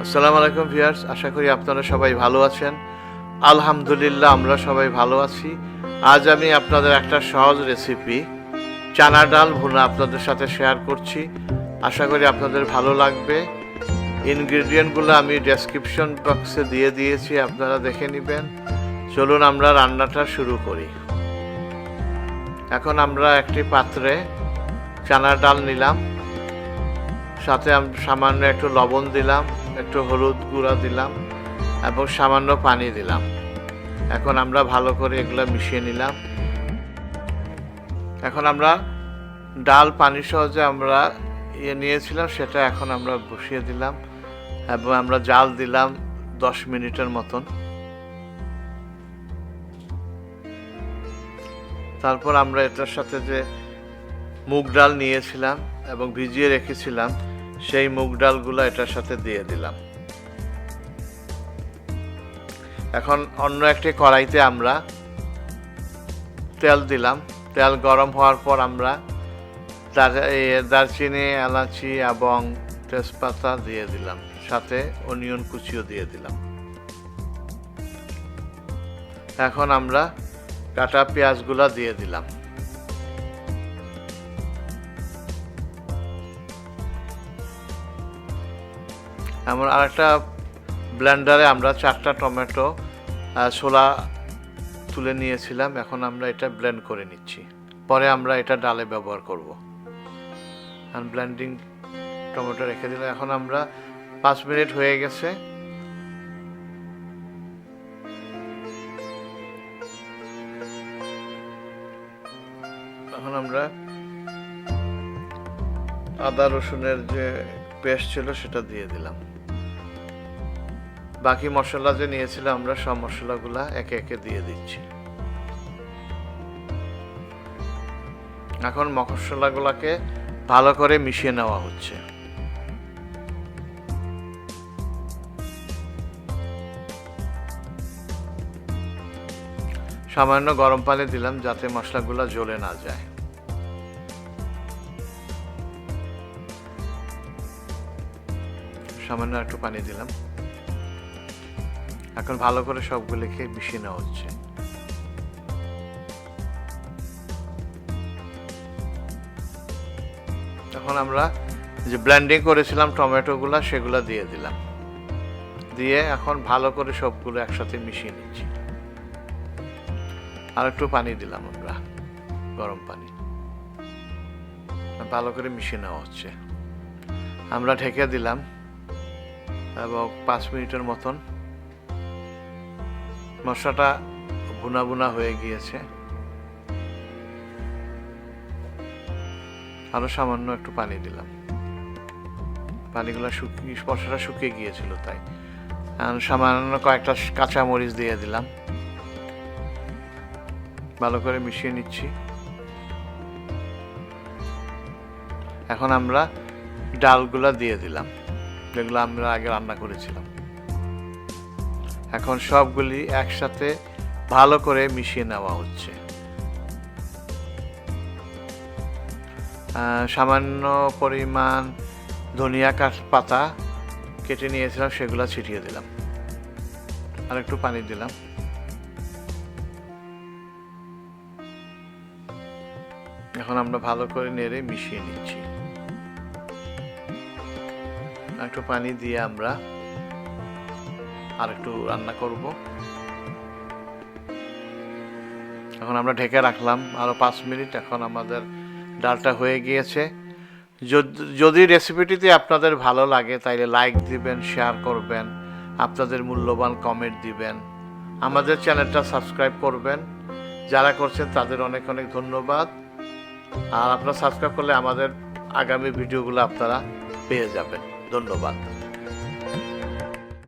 আসসালামু আলাইকুম ভিউয়ার্স, আশা করি আপনারা সবাই ভালো আছেন। আলহামদুলিল্লাহ আমরা সবাই ভালো আছি। আজ আমি আপনাদের একটা সহজ রেসিপি চানা ডাল ভুনা আপনাদের সাথে শেয়ার করছি। আশা করি আপনাদের ভালো লাগবে। ইনগ্রেডিয়েন্টগুলো আমি ডেসক্রিপশন বক্সে দিয়ে দিয়েছি, আপনারা দেখে নেবেন। চলুন আমরা রান্নাটা শুরু করি। এখন আমরা একটি পাত্রে চানা ডাল নিলাম, সাথে সামান্য একটু লবণ দিলাম, একটু হলুদ গুঁড়া দিলাম এবং সামান্য পানি দিলাম। এখন আমরা ভালো করে এগুলো মিশিয়ে নিলাম। এখন আমরা ডাল পানি সহ যে আমরা নিয়েছিলাম সেটা এখন আমরা বসিয়ে দিলাম এবং আমরা জাল দিলাম 10 মিনিটের মতন। তারপর আমরা এটার সাথে যে মুগ ডাল নিয়েছিলাম এবং ভিজিয়ে রেখেছিলাম সেই মুগ ডালগুলো এটার সাথে দিয়ে দিলাম। এখন অন্য একটি কড়াইতে আমরা তেল দিলাম। তেল গরম হওয়ার পর আমরা দারচিনি, এলাচি এবং তেজপাতা দিয়ে দিলাম, সাথে অনিয়ন কুচিও দিয়ে দিলাম। এখন আমরা কাটা পেঁয়াজগুলা দিয়ে দিলাম। আমরা আরেকটা ব্লেন্ডারে আমরা 4টা টমেটো ছোলা তুলে নিয়েছিলাম, এখন আমরা এটা ব্লেন্ড করে নিচ্ছি। পরে আমরা এটা ডালে ব্যবহার করব। ব্লেন্ডিং টমেটো রেখে দিলাম। এখন আমরা 5 মিনিট হয়ে গেছে। এখন আমরা আদা রসুনের যে পেস্ট ছিল সেটা দিয়ে দিলাম। বাকি মশলা যে নিয়েছিলাম আমরা সব মশলাগুলা একে একে দিয়ে দিচ্ছি। এখন মশলাগুলাকে ভালো করে মিশিয়ে নেওয়া হচ্ছে। সামান্য গরম পানি দিলাম যাতে মশলাগুলা জ্বলে না যায়। সামান্য একটু পানি দিলাম। এখন ভালো করে সবগুলিকে মিশিয়ে নেওয়া হচ্ছে। এখন আমরা যে ব্লেন্ডিং করেছিলাম টমেটোগুলা সেগুলা দিয়ে দিলাম। দিয়ে এখন ভালো করে সবগুলো একসাথে মিশিয়ে নিচ্ছি। আর একটু পানি দিলাম আমরা, গরম পানি। ভালো করে মিশিয়ে নেওয়া হচ্ছে। আমরা ঢেকে দিলাম এবং 5 মিনিটের মতন। মশলাটা ভুনা ভুনা হয়ে গিয়েছে। আরো সামান্য একটু পানি দিলাম। পানিগুলো মশলাটা শুকিয়ে গিয়েছিল তাই। সামান্য কয়েকটা কাঁচা মরিচ দিয়ে দিলাম। ভালো করে মিশিয়ে নিচ্ছি। এখন আমরা ডালগুলা দিয়ে দিলাম যেগুলো আমরা আগে রান্না করেছিলাম। এখন সবগুলি একসাথে ভালো করে মিশিয়ে নেওয়া হচ্ছে। সামান্য পরিমাণ ধনিয়া পাতা কেটে নিয়েছিলাম সেগুলো ছিটিয়ে দিলাম। আর একটু পানি দিলাম। এখন আমরা ভালো করে নেড়ে মিশিয়ে নিচ্ছি। একটু পানি দিয়ে আমরা আর একটু রান্না করব। এখন আমরা ঢেকে রাখলাম আরো 5 মিনিট। এখন আমাদের ডালটা হয়ে গিয়েছে। যদি রেসিপিটিতে আপনাদের ভালো লাগে তাইলে লাইক দিবেন, শেয়ার করবেন, আপনাদের মূল্যবান কমেন্ট দিবেন, আমাদের চ্যানেলটা সাবস্ক্রাইব করবেন। যারা করছেন তাদের অনেক অনেক ধন্যবাদ। আর আপনারা সাবস্ক্রাইব করলে আমাদের আগামী ভিডিওগুলো আপনারা পেয়ে যাবেন। ধন্যবাদ।